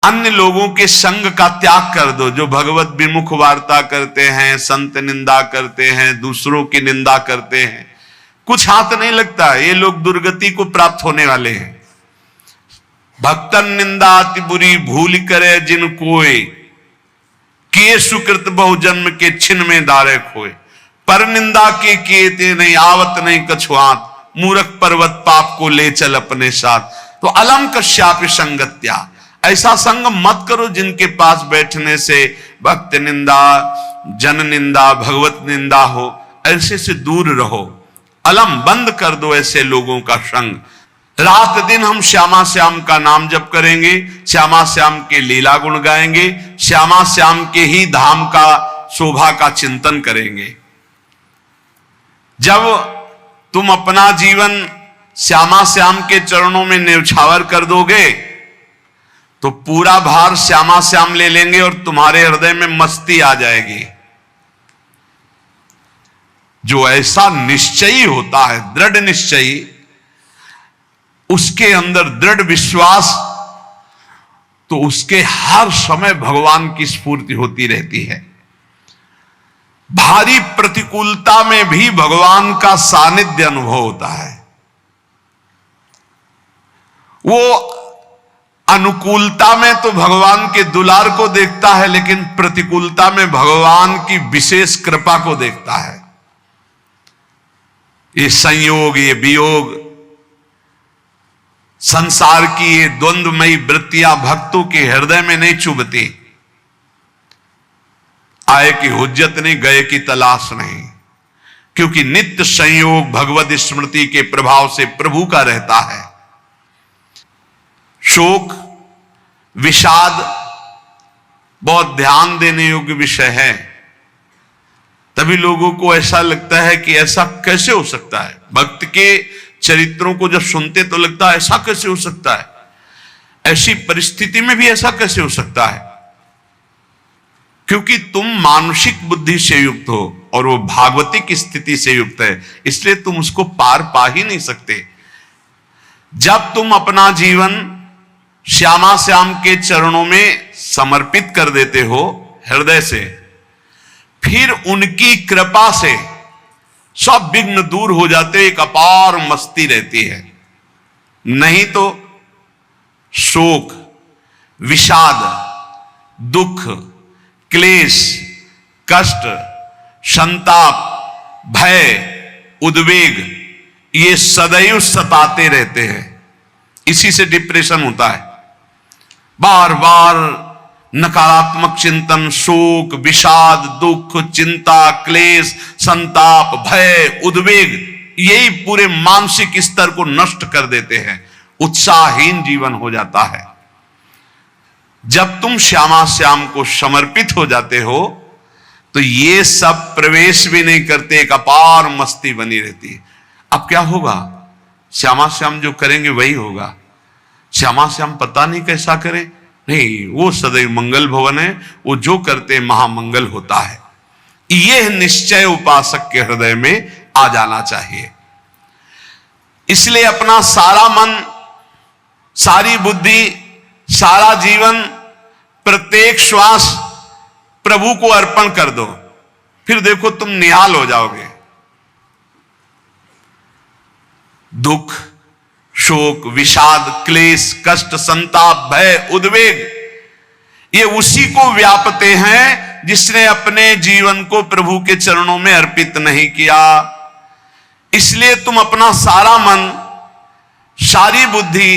अन्य लोगों के संग का त्याग कर दो, जो भगवत विमुख वार्ता करते हैं, संत निंदा करते हैं, दूसरों की निंदा करते हैं। कुछ हाथ नहीं लगता, ये लोग दुर्गति को प्राप्त होने वाले हैं। भक्तन निंदा अति बुरी भूल करे जिन कोय, किए सुकृत बहु जन्म के छिन में दारे खोए। पर निंदा के किए ते नहीं आवत नहीं कछुआत, मूर्ख पर्वत पाप को ले चल अपने साथ। तो अलम कश्यापि संगत्या, ऐसा संग मत करो जिनके पास बैठने से भक्त निंदा, जन निंदा, भगवत निंदा हो। ऐसे से दूर रहो, अलम बंद कर दो ऐसे लोगों का संग। रात दिन हम श्यामा श्याम का नाम जप करेंगे, श्यामा श्याम के लीला गुण गाएंगे, श्यामा श्याम के ही धाम का शोभा का चिंतन करेंगे। जब तुम अपना जीवन श्यामा श्याम के चरणों में न्यौछावर कर दोगे तो पूरा भार श्यामा श्याम ले लेंगे और तुम्हारे हृदय में मस्ती आ जाएगी। जो ऐसा निश्चयी होता है, दृढ़ निश्चयी, उसके अंदर दृढ़ विश्वास, तो उसके हर समय भगवान की स्फूर्ति होती रहती है। भारी प्रतिकूलता में भी भगवान का सानिध्य अनुभव होता है। वो अनुकूलता में तो भगवान के दुलार को देखता है, लेकिन प्रतिकूलता में भगवान की विशेष कृपा को देखता है। ये संयोग, ये वियोग, संसार की ये द्वंद्वमयी वृत्तियां भक्तों के हृदय में नहीं चुभती। आए की हुज्जत नहीं, गए की तलाश नहीं, क्योंकि नित्य संयोग भगवत स्मृति के प्रभाव से प्रभु का रहता है। शोक, विषाद बहुत ध्यान देने योग्य विषय है। तभी लोगों को ऐसा लगता है कि ऐसा कैसे हो सकता है। भक्त के चरित्रों को जब सुनते तो लगता है ऐसा कैसे हो सकता है, ऐसी परिस्थिति में भी ऐसा कैसे हो सकता है। क्योंकि तुम मानसिक बुद्धि से युक्त हो और वो भागवतिक स्थिति से युक्त है, इसलिए तुम उसको पार पा ही नहीं सकते। जब तुम अपना जीवन श्यामा श्याम के चरणों में समर्पित कर देते हो हृदय से, फिर उनकी कृपा से सब विघ्न दूर हो जाते, एक अपार मस्ती रहती है। नहीं तो शोक, विषाद, दुख, क्लेश, कष्ट, संताप, भय, उद्वेग, ये सदैव सताते रहते हैं। इसी से डिप्रेशन होता है। बार बार नकारात्मक चिंतन, शोक, विषाद, दुख, चिंता, क्लेश, संताप, भय, उद्वेग, यही पूरे मानसिक स्तर को नष्ट कर देते हैं। उत्साहहीन जीवन हो जाता है। जब तुम श्यामा श्याम को समर्पित हो जाते हो तो ये सब प्रवेश भी नहीं करते, एक अपार मस्ती बनी रहती है। अब क्या होगा? श्यामा श्याम जो करेंगे वही होगा। श्यामा श्याम पता नहीं कैसा करे, नहीं, वो सदैव मंगल भवन है, वो जो करते महामंगल होता है। यह निश्चय उपासक के हृदय में आ जाना चाहिए। इसलिए अपना सारा मन, सारी बुद्धि, सारा जीवन, प्रत्येक श्वास प्रभु को अर्पण कर दो, फिर देखो तुम निहाल हो जाओगे। दुख, शोक, विषाद, क्लेश, कष्ट, संताप, भय, उद्वेग, ये उसी को व्यापते हैं जिसने अपने जीवन को प्रभु के चरणों में अर्पित नहीं किया। इसलिए तुम अपना सारा मन, सारी बुद्धि,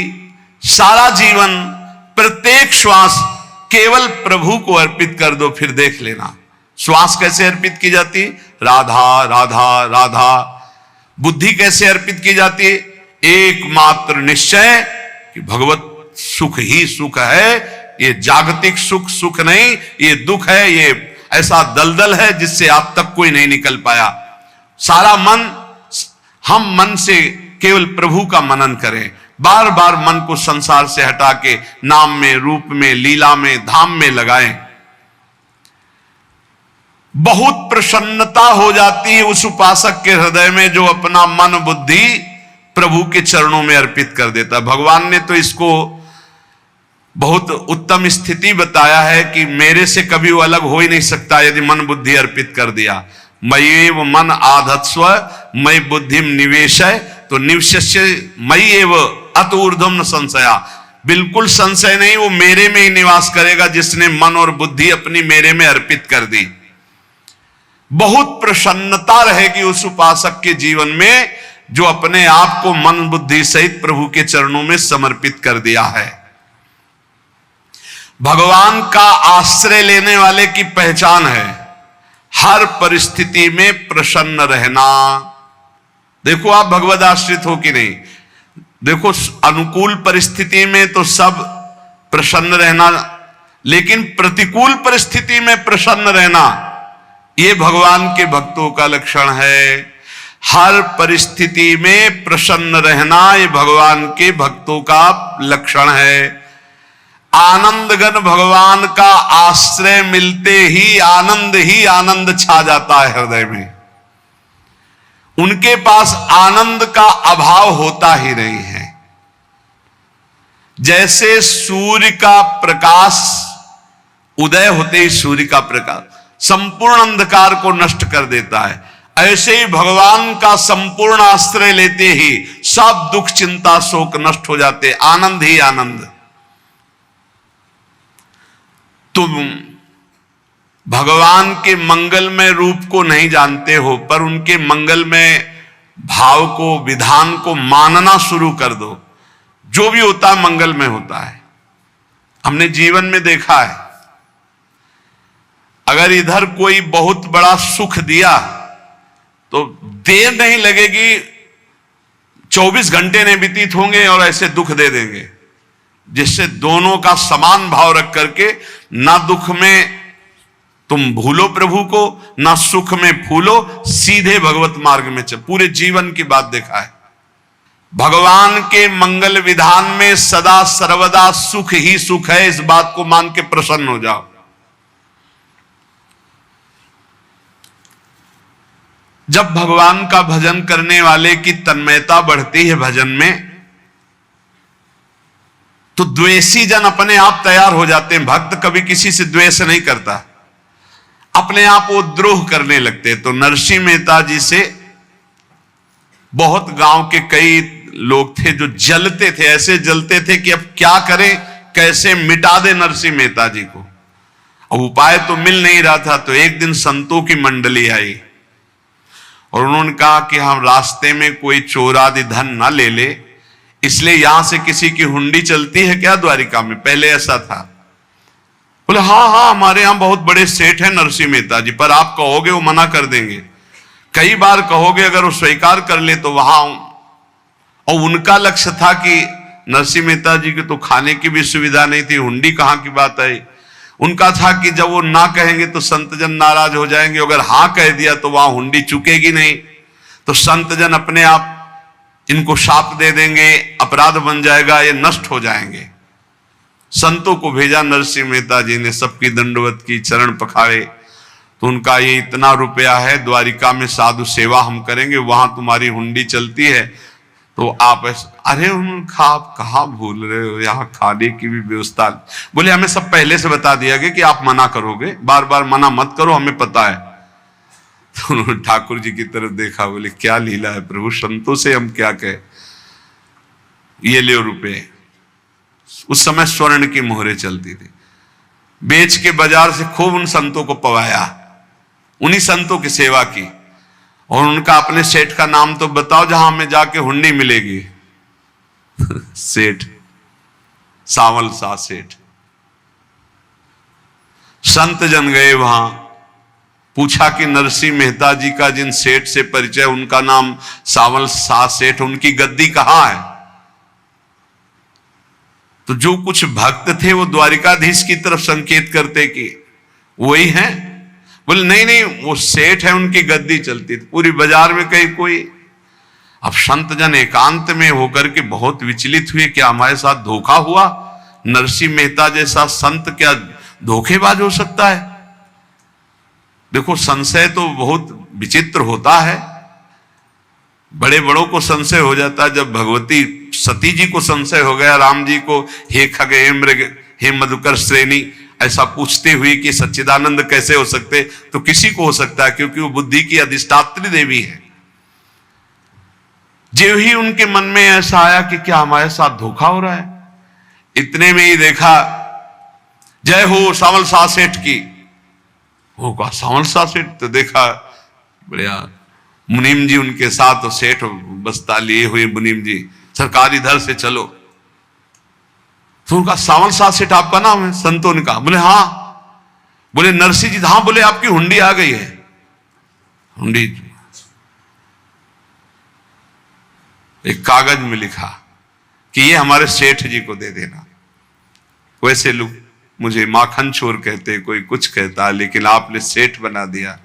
सारा जीवन, प्रत्येक श्वास केवल प्रभु को अर्पित कर दो, फिर देख लेना। श्वास कैसे अर्पित की जाती? राधा राधा राधा। बुद्धि कैसे अर्पित की जाती है? एकमात्र निश्चय कि भगवत सुख ही सुख है, ये जागतिक सुख सुख नहीं, ये दुख है, ये ऐसा दलदल है जिससे आज तक कोई नहीं निकल पाया। सारा मन, हम मन से केवल प्रभु का मनन करें, बार बार मन को संसार से हटा के नाम में, रूप में, लीला में, धाम में लगाएं। बहुत प्रसन्नता हो जाती है उस उपासक के हृदय में जो अपना मन बुद्धि प्रभु के चरणों में अर्पित कर देता। भगवान ने तो इसको बहुत उत्तम स्थिति बताया है कि मेरे से कभी वो अलग हो ही नहीं सकता यदि मन बुद्धि अर्पित कर दिया। मय्येव मन आधत्स्व मयि बुद्धिम निवेशय, तो निवश्य मयि एव अत ऊर्ध्वं न संशया, बिल्कुल संशय नहीं, वो मेरे में ही निवास करेगा जिसने मन और बुद्धि अपनी मेरे में अर्पित कर दी। बहुत प्रसन्नता रहेगी उस उपासक के जीवन में जो अपने आप को मन बुद्धि सहित प्रभु के चरणों में समर्पित कर दिया है। भगवान का आश्रय लेने वाले की पहचान है हर परिस्थिति में प्रसन्न रहना। देखो आप भगवद आश्रित हो कि नहीं, देखो अनुकूल परिस्थिति में तो सब प्रसन्न रहना, लेकिन प्रतिकूल परिस्थिति में प्रसन्न रहना ये भगवान के भक्तों का लक्षण है। हर परिस्थिति में प्रसन्न रहना ये भगवान के भक्तों का लक्षण है। आनंदगन भगवान का आश्रय मिलते ही आनंद छा जाता है हृदय में। उनके पास आनंद का अभाव होता ही नहीं है। जैसे सूर्य का प्रकाश उदय होते ही सूर्य का प्रकाश संपूर्ण अंधकार को नष्ट कर देता है, ऐसे ही भगवान का संपूर्ण आश्रय लेते ही सब दुख चिंता शोक नष्ट हो जाते, आनंद ही आनंद। तुम भगवान के मंगलमय रूप को नहीं जानते हो, पर उनके मंगलमय भाव को विधान को मानना शुरू कर दो। जो भी होता है मंगलमय होता है। हमने जीवन में देखा है, अगर इधर कोई बहुत बड़ा सुख दिया तो देर नहीं लगेगी, 24 घंटे नहीं व्यतीत होंगे और ऐसे दुख दे देंगे, जिससे दोनों का समान भाव रख करके ना दुख में तुम भूलो प्रभु को, ना सुख में फूलो, सीधे भगवत मार्ग में चल। पूरे जीवन की बात देखा है, भगवान के मंगल विधान में सदा सर्वदा सुख ही सुख है, इस बात को मान के प्रसन्न हो जाओ। जब भगवान का भजन करने वाले की तन्मयता बढ़ती है भजन में, तो द्वेषी जन अपने आप तैयार हो जाते हैं। भक्त कभी किसी से द्वेष नहीं करता, अपने आप वो द्रोह करने लगते। तो नरसिंह मेहता जी से बहुत गांव के कई लोग थे जो जलते थे, ऐसे जलते थे कि अब क्या करें, कैसे मिटा दे नरसिंह मेहता जी को। अब उपाय तो मिल नहीं रहा था। तो एक दिन संतों की मंडली आई और उन्होंने कहा कि हम रास्ते में कोई चोर आदि धन ना ले ले, इसलिए यहां से किसी की हुंडी चलती है क्या द्वारिका में? पहले ऐसा था। बोले हाँ हाँ, हमारे यहां बहुत बड़े सेठ हैं नरसिंह मेहता जी, पर आप कहोगे वो मना कर देंगे। कई बार कहोगे, अगर वो स्वीकार कर ले तो वहां। और उनका लक्ष्य था कि नरसिंह मेहता जी की तो खाने की भी सुविधा नहीं थी, हुंडी कहां की बात आई। उनका था कि जब वो ना कहेंगे तो संतजन नाराज हो जाएंगे, अगर हां कह दिया तो वहां हुंडी चुकेगी नहीं, तो संतजन अपने आप इनको शाप दे देंगे, अपराध बन जाएगा, ये नष्ट हो जाएंगे। संतों को भेजा नरसिंह मेहता जी ने, सबकी दंडवत की, चरण पखाड़े। तो उनका ये इतना रुपया है, द्वारिका में साधु सेवा हम करेंगे, वहां तुम्हारी हुंडी चलती है, तो आप अरे उनका आप कहाँ भूल रहे हो, यहाँ खाने की भी व्यवस्था। बोले हमें सब पहले से बता दिया गया कि आप मना करोगे, बार बार मना मत करो, हमें पता है। तो उन्होंने ठाकुर जी की तरफ देखा, बोले क्या लीला है प्रभु, संतों से हम क्या कहे, ये ले रुपए। उस समय स्वर्ण की मोहरें चलती थी, बेच के बाजार से खूब उन संतों को पवाया, उन्हीं संतों की सेवा की। और उनका अपने सेठ का नाम तो बताओ जहां हमें जाके हुंडी मिलेगी। सेठ सावल सा सेठ। संत जन गए वहां, पूछा कि नरसिंह मेहता जी का जिन सेठ से परिचय, उनका नाम सावल सा सेठ, उनकी गद्दी कहां है? तो जो कुछ भक्त थे वो द्वारिकाधीश की तरफ संकेत करते कि वही हैं। बोले नहीं नहीं, वो सेठ है, उनकी गद्दी चलती थी। पूरी बाजार में कहीं कोई। अब संत जन एकांत में होकर के बहुत विचलित हुए, क्या हमारे साथ धोखा हुआ? नरसिंह मेहता जैसा संत क्या धोखेबाज हो सकता है? देखो संशय तो बहुत विचित्र होता है, बड़े बड़ों को संशय हो जाता है। जब भगवती सती जी को संशय हो गया, राम जी को हे खगेन्द्र हे मधुकर श्रेणी, ऐसा पूछते हुए कि सच्चिदानंद कैसे हो सकते, तो किसी को हो सकता है, क्योंकि वो बुद्धि की अधिष्ठात्री देवी है। जो ही उनके मन में ऐसा आया कि क्या हमारे साथ धोखा हो रहा है, इतने में ही देखा जय हो सावल शाह सेठ की। वो कहा सावल शाह सेठ, तो देखा बढ़िया मुनीम जी उनके साथ, सेठ बस्ता लिए हुए मुनीम जी, सरकार इधर से चलो। तो उनका सावल शाह सेठ आपका नाम है? संतों ने कहा। बोले हाँ। बोले नरसिंह जी? हाँ। बोले आपकी हुंडी आ गई है। हुंडी एक कागज में लिखा कि ये हमारे सेठ जी को दे देना। वैसे लोग मुझे माखन चोर कहते, कोई कुछ कहता, लेकिन आपने सेठ बना दिया।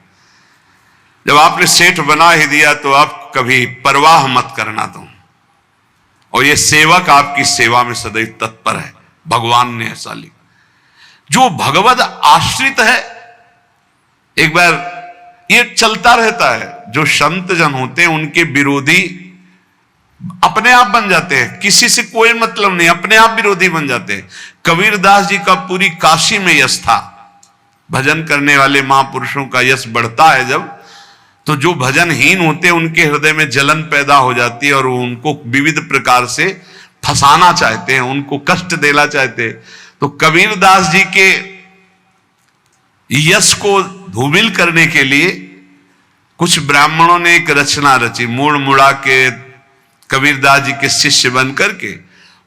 जब आपने सेठ बना ही दिया तो आप कभी परवाह मत करना तुम। और ये सेवक आपकी सेवा में सदैव तत्पर है। भगवान ने ऐसा लिखा। जो भगवद आश्रित है, एक बार ये चलता रहता है, जो संत जन होते हैं उनके विरोधी अपने आप बन जाते हैं, किसी से कोई मतलब नहीं, अपने आप विरोधी बन जाते हैं। कबीरदास जी का पूरी काशी में यश था। भजन करने वाले महापुरुषों का यश बढ़ता है जब, तो जो भजनहीन होते हैं उनके हृदय में जलन पैदा हो जाती है और वो उनको विविध प्रकार से फंसाना चाहते हैं, उनको कष्ट देना चाहते हैं। तो कबीरदास जी के यश को धूमिल करने के लिए कुछ ब्राह्मणों ने एक रचना रची। मुड़ मुड़ा के कबीरदास जी के शिष्य बन करके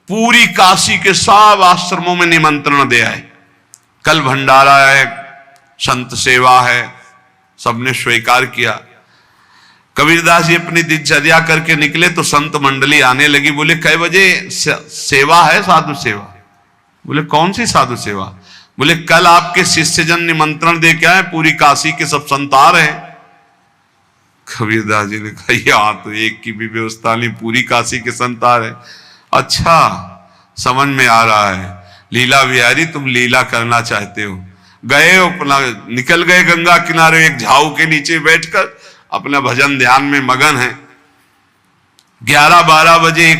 पूरी काशी के सब आश्रमों में निमंत्रण दे आए। कल भंडारा है, संत सेवा है, सबने स्वीकार किया। कबीरदास जी अपनी दिनचर्या करके निकले तो संत मंडली आने लगी। बोले कै बजे सेवा है? साधु सेवा। बोले कौन सी साधु सेवा? बोले कल आपके शिष्यजन निमंत्रण दे के आए, पूरी काशी के सब संत आ रहे हैं। कबीरदास जी ने कहा यहां तो एक की भी व्यवस्था नहीं, पूरी काशी के संत आ रहे। अच्छा, समझ में आ रहा है, लीला बिहारी तुम लीला करना चाहते हो। गए अपना निकल गए गंगा किनारे, एक झाऊ के नीचे बैठकर अपना भजन ध्यान में मगन है। 11-12 बजे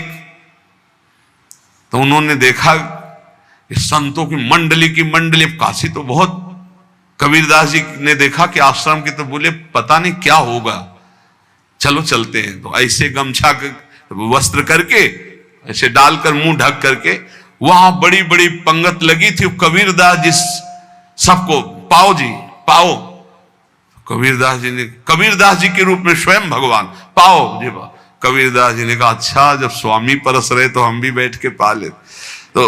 तो उन्होंने देखा संतों की मंडली, काशी तो बहुत। कबीरदास जी ने देखा कि आश्रम की, तो बोले पता नहीं क्या होगा, चलो चलते हैं। तो ऐसे गमछा वस्त्र करके ऐसे डालकर मुंह ढक करके, वहां बड़ी बड़ी पंगत लगी थी। कबीरदास जी सबको पाओ जी पाओ। कबीरदास जी के रूप में स्वयं भगवान पाओ जी पाओ। कबीरदास जी ने कहा अच्छा, जब स्वामी परस रहे तो हम भी बैठ के पा ले। तो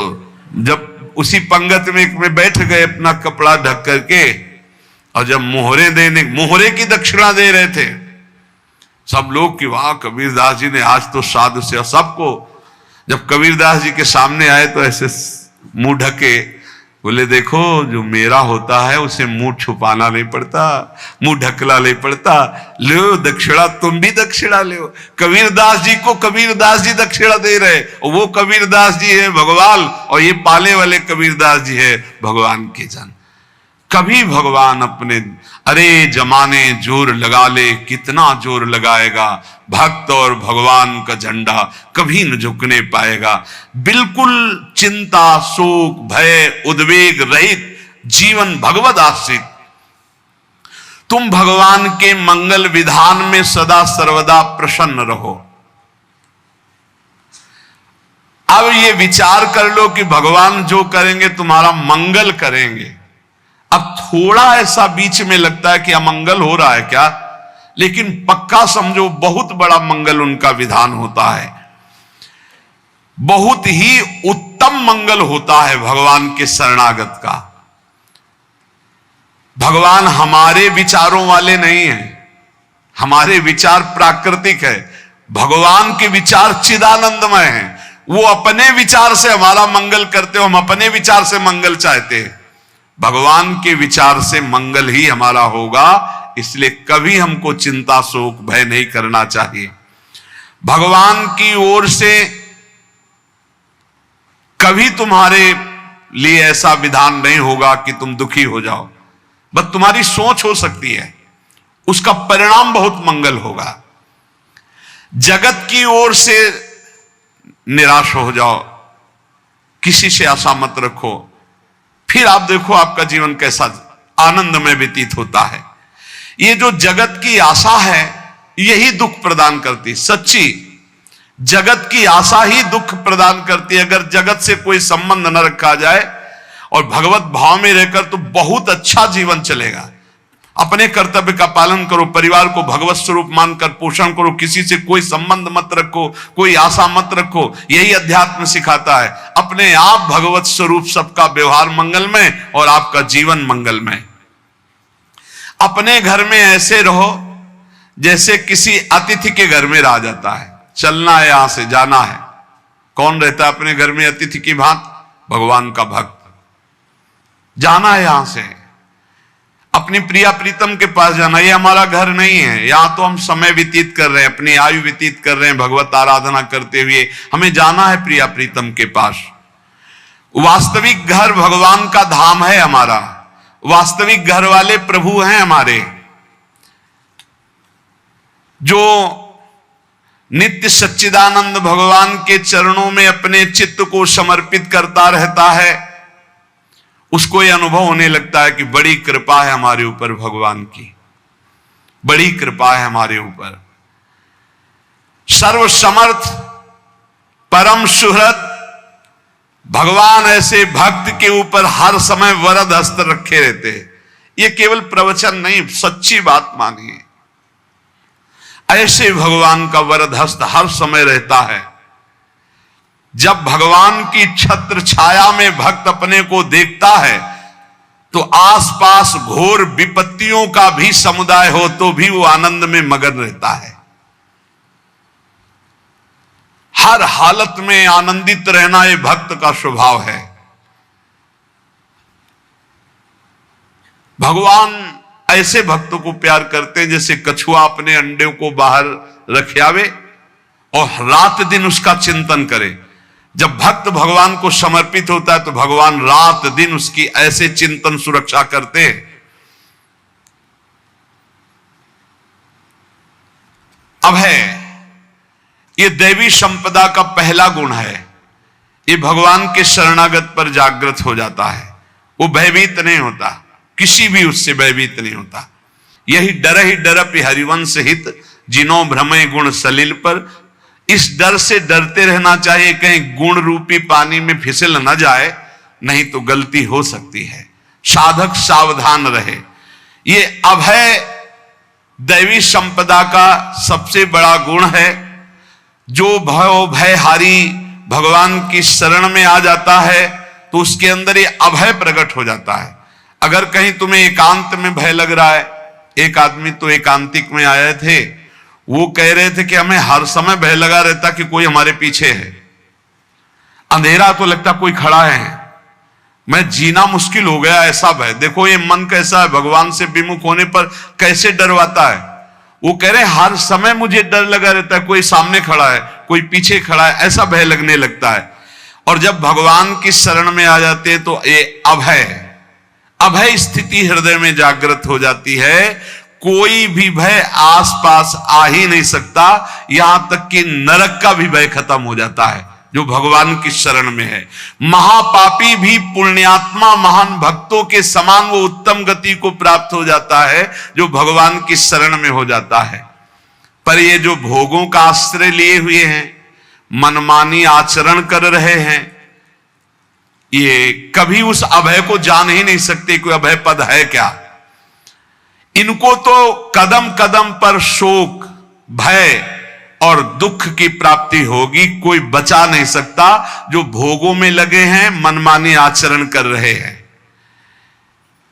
जब उसी पंगत में बैठ गए अपना कपड़ा ढक करके, और जब मोहरे की दक्षिणा दे रहे थे सब लोग कि वाह कबीरदास जी ने आज तो साधु से। सबको जब कबीरदास जी के सामने आए तो ऐसे मुंह ढके, बोले देखो जो मेरा होता है उसे मुंह छुपाना नहीं पड़ता, मुंह ढकला नहीं पड़ता। लो दक्षिणा, तुम भी दक्षिणा लो। कबीरदास जी को कबीरदास जी दक्षिणा दे रहे, और वो कबीरदास जी है भगवान, और ये पाले वाले कबीरदास जी है भगवान के जन। कभी भगवान अपने, अरे जमाने जोर लगा ले, कितना जोर लगाएगा, भक्त और भगवान का झंडा कभी न झुकने पाएगा। बिल्कुल चिंता, शोक, भय, उद्वेग रहित जीवन भगवद आश्रित। तुम भगवान के मंगल विधान में सदा सर्वदा प्रसन्न रहो। अब ये विचार कर लो कि भगवान जो करेंगे तुम्हारा मंगल करेंगे। अब थोड़ा ऐसा बीच में लगता है कि अमंगल हो रहा है क्या, लेकिन पक्का समझो बहुत बड़ा मंगल उनका विधान होता है। बहुत ही उत्तम मंगल होता है भगवान के शरणागत का। भगवान हमारे विचारों वाले नहीं हैं, हमारे विचार प्राकृतिक है, भगवान के विचार चिदानंदमय हैं। वो अपने विचार से हमारा मंगल करते हो, हम अपने विचार से मंगल चाहते हैं। भगवान के विचार से मंगल ही हमारा होगा, इसलिए कभी हमको चिंता, शोक, भय नहीं करना चाहिए। भगवान की ओर से कभी तुम्हारे लिए ऐसा विधान नहीं होगा कि तुम दुखी हो जाओ, बस तुम्हारी सोच हो सकती है, उसका परिणाम बहुत मंगल होगा। जगत की ओर से निराश हो जाओ, किसी से आशा मत रखो, फिर आप देखो आपका जीवन कैसा आनंद में व्यतीत होता है। ये जो जगत की आशा है यही दुख प्रदान करती, सच्ची जगत की आशा ही दुख प्रदान करती है। अगर जगत से कोई संबंध न रखा जाए और भगवत भाव में रहकर तो बहुत अच्छा जीवन चलेगा। अपने कर्तव्य का पालन करो, परिवार को भगवत स्वरूप मानकर पोषण करो, किसी से कोई संबंध मत रखो, कोई आशा मत रखो। यही अध्यात्म सिखाता है। अपने आप भगवत स्वरूप, सबका व्यवहार मंगलमय और आपका जीवन मंगलमय। अपने घर में ऐसे रहो जैसे किसी अतिथि के घर में रहा जाता है। चलना है, यहां से जाना है। कौन रहता है अपने घर में अतिथि की भांति? भगवान का भक्त। जाना है यहां से, अपनी प्रिया प्रीतम के पास जाना। ये हमारा घर नहीं है, यहां तो हम समय व्यतीत कर रहे हैं, अपनी आयु व्यतीत कर रहे हैं भगवत आराधना करते हुए। हमें जाना है प्रिया प्रीतम के पास। वास्तविक घर भगवान का धाम है हमारा, वास्तविक घर वाले प्रभु हैं हमारे। जो नित्य सच्चिदानंद भगवान के चरणों में अपने चित्त को समर्पित करता रहता है, उसको यह अनुभव होने लगता है कि बड़ी कृपा है हमारे ऊपर भगवान की, बड़ी कृपा है हमारे ऊपर। सर्वसमर्थ परम सुहृद भगवान ऐसे भक्त के ऊपर हर समय वरद हस्त रखे रहते हैं। ये केवल प्रवचन नहीं, सच्ची बात मानिए। ऐसे भगवान का वरद हस्त हर समय रहता है। जब भगवान की छत्र छाया में भक्त अपने को देखता है तो आसपास घोर विपत्तियों का भी समुदाय हो तो भी वो आनंद में मगन रहता है। हर हालत में आनंदित रहना ये भक्त का स्वभाव है। भगवान ऐसे भक्तों को प्यार करते हैं जैसे कछुआ अपने अंडे को बाहर रख आवे और रात दिन उसका चिंतन करे। जब भक्त भगवान को समर्पित होता है तो भगवान रात दिन उसकी ऐसे चिंतन सुरक्षा करते हैं। अभय, ये दैवी संपदा का पहला गुण है। ये भगवान के शरणागत पर जागृत हो जाता है। वो भयभीत नहीं होता, किसी भी उससे भयभीत नहीं होता। यही डरपि हरिवंश हित, जिनो भ्रमय गुण सलिल पर। इस डर से डरते रहना चाहिए कहीं गुण रूपी पानी में फिसल न जाए, नहीं तो गलती हो सकती है। साधक सावधान रहे। ये अभय दैवी संपदा का सबसे बड़ा गुण है। जो भयहारी भगवान की शरण में आ जाता है तो उसके अंदर ये अभय प्रकट हो जाता है। अगर कहीं तुम्हें एकांत में भय लग रहा है, एक आदमी तो एकांतिक में आए थे, वो कह रहे थे कि हमें हर समय भय लगा रहता कि कोई हमारे पीछे है। अंधेरा तो लगता कोई खड़ा है, मैं जीना मुश्किल हो गया ऐसा भय। देखो ये मन कैसा है, भगवान से विमुख होने पर कैसे डरवाता है। वो कह रहे हर समय मुझे डर लगा रहता है, कोई सामने खड़ा है, कोई पीछे खड़ा है, ऐसा भय लगने लगता है। और जब भगवान की शरण में आ जाते हैं तो ये अभय स्थिति हृदय में जागृत हो जाती है। कोई भी भय आसपास आ ही नहीं सकता, यहां तक कि नरक का भी भय खत्म हो जाता है जो भगवान की शरण में है। महापापी भी पुण्यात्मा महान भक्तों के समान वो उत्तम गति को प्राप्त हो जाता है जो भगवान की शरण में हो जाता है। पर ये जो भोगों का आश्रय लिए हुए हैं, मनमानी आचरण कर रहे हैं, ये कभी उस अभय को जान ही नहीं सकते कोई अभय पद है क्या। इनको तो कदम कदम पर शोक, भय और दुख की प्राप्ति होगी। कोई बचा नहीं सकता जो भोगों में लगे हैं, मनमानी आचरण कर रहे हैं।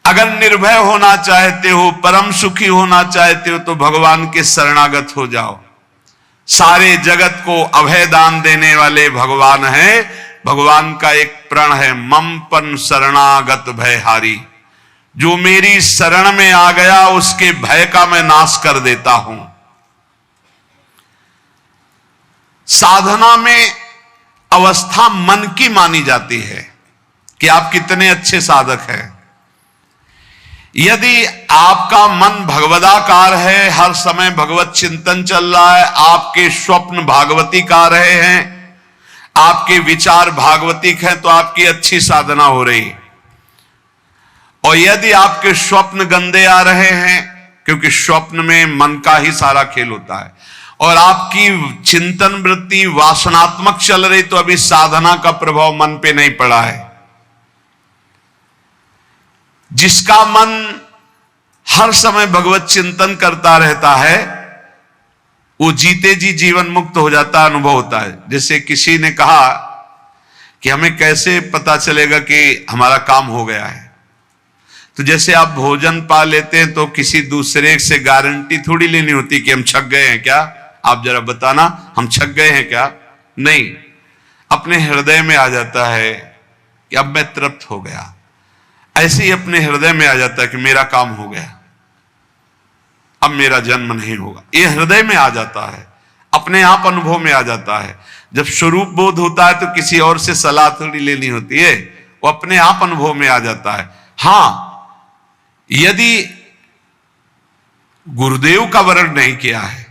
अगर निर्भय होना चाहते हो, परम सुखी होना चाहते हो तो भगवान के शरणागत हो जाओ। सारे जगत को अभय दान देने वाले भगवान हैं। भगवान का एक प्रण है, ममपन शरणागत भयहारी। जो मेरी शरण में आ गया उसके भय का मैं नाश कर देता हूं। साधना में अवस्था मन की मानी जाती है कि आप कितने अच्छे साधक हैं। यदि आपका मन भगवदाकार है, हर समय भगवत चिंतन चल रहा है, आपके स्वप्न भागवती का रहे हैं, आपके विचार भागवतिक हैं, तो आपकी अच्छी साधना हो रही। और यदि आपके स्वप्न गंदे आ रहे हैं, क्योंकि स्वप्न में मन का ही सारा खेल होता है, और आपकी चिंतन वृत्ति वासनात्मक चल रही, तो अभी साधना का प्रभाव मन पे नहीं पड़ा है। जिसका मन हर समय भगवत चिंतन करता रहता है, वो जीते जी जीवन मुक्त हो जाता, अनुभव होता है। जैसे किसी ने कहा कि हमें कैसे पता चलेगा कि हमारा काम हो गया है, तो जैसे आप भोजन पा लेते हैं तो किसी दूसरे से गारंटी थोड़ी लेनी होती कि हम छक गए हैं क्या, आप जरा बताना हम छक गए हैं क्या। नहीं, अपने हृदय में आ जाता है कि अब मैं तृप्त हो गया। ऐसे ही अपने हृदय में आ जाता है कि मेरा काम हो गया, अब मेरा जन्म नहीं होगा। ये हृदय में आ जाता है, अपने आप अनुभव में आ जाता है। जब स्वरूप बोध होता है तो किसी और से सलाह थोड़ी लेनी होती है, वो अपने आप अनुभव में आ जाता है। हां, यदि गुरुदेव का वर्ण नहीं किया है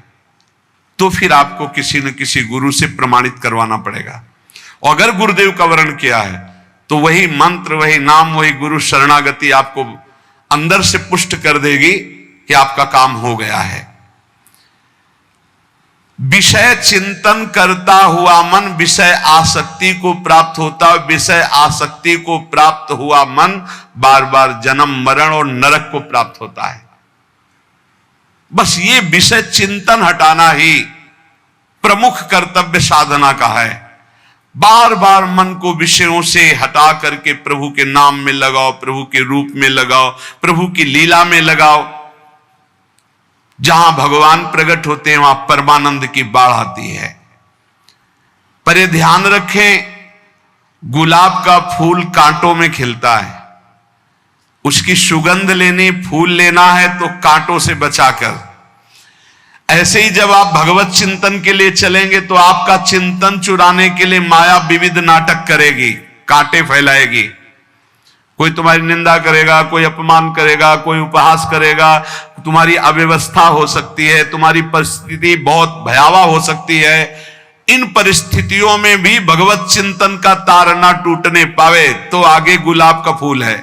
तो फिर आपको किसी न किसी गुरु से प्रमाणित करवाना पड़ेगा। और अगर गुरुदेव का वर्ण किया है तो वही मंत्र, वही नाम, वही गुरु शरणागति आपको अंदर से पुष्ट कर देगी कि आपका काम हो गया है। विषय चिंतन करता हुआ मन विषय आसक्ति को प्राप्त होता, विषय आसक्ति को प्राप्त हुआ मन बार बार जन्म मरण और नरक को प्राप्त होता है। बस ये विषय चिंतन हटाना ही प्रमुख कर्तव्य साधना का है। बार बार मन को विषयों से हटा करके प्रभु के नाम में लगाओ, प्रभु के रूप में लगाओ, प्रभु की लीला में लगाओ। जहां भगवान प्रकट होते हैं वहां परमानंद की बाढ़ आती है। पर ये ध्यान रखें, गुलाब का फूल कांटों में खिलता है, उसकी सुगंध लेनी, फूल लेना है तो कांटों से बचाकर। ऐसे ही जब आप भगवत चिंतन के लिए चलेंगे तो आपका चिंतन चुराने के लिए माया विविध नाटक करेगी, कांटे फैलाएगी। कोई तुम्हारी निंदा करेगा, कोई अपमान करेगा, कोई उपहास करेगा, तुम्हारी अव्यवस्था हो सकती है, तुम्हारी परिस्थिति बहुत भयावह हो सकती है। इन परिस्थितियों में भी भगवत चिंतन का तार ना टूटने पावे तो आगे गुलाब का फूल है।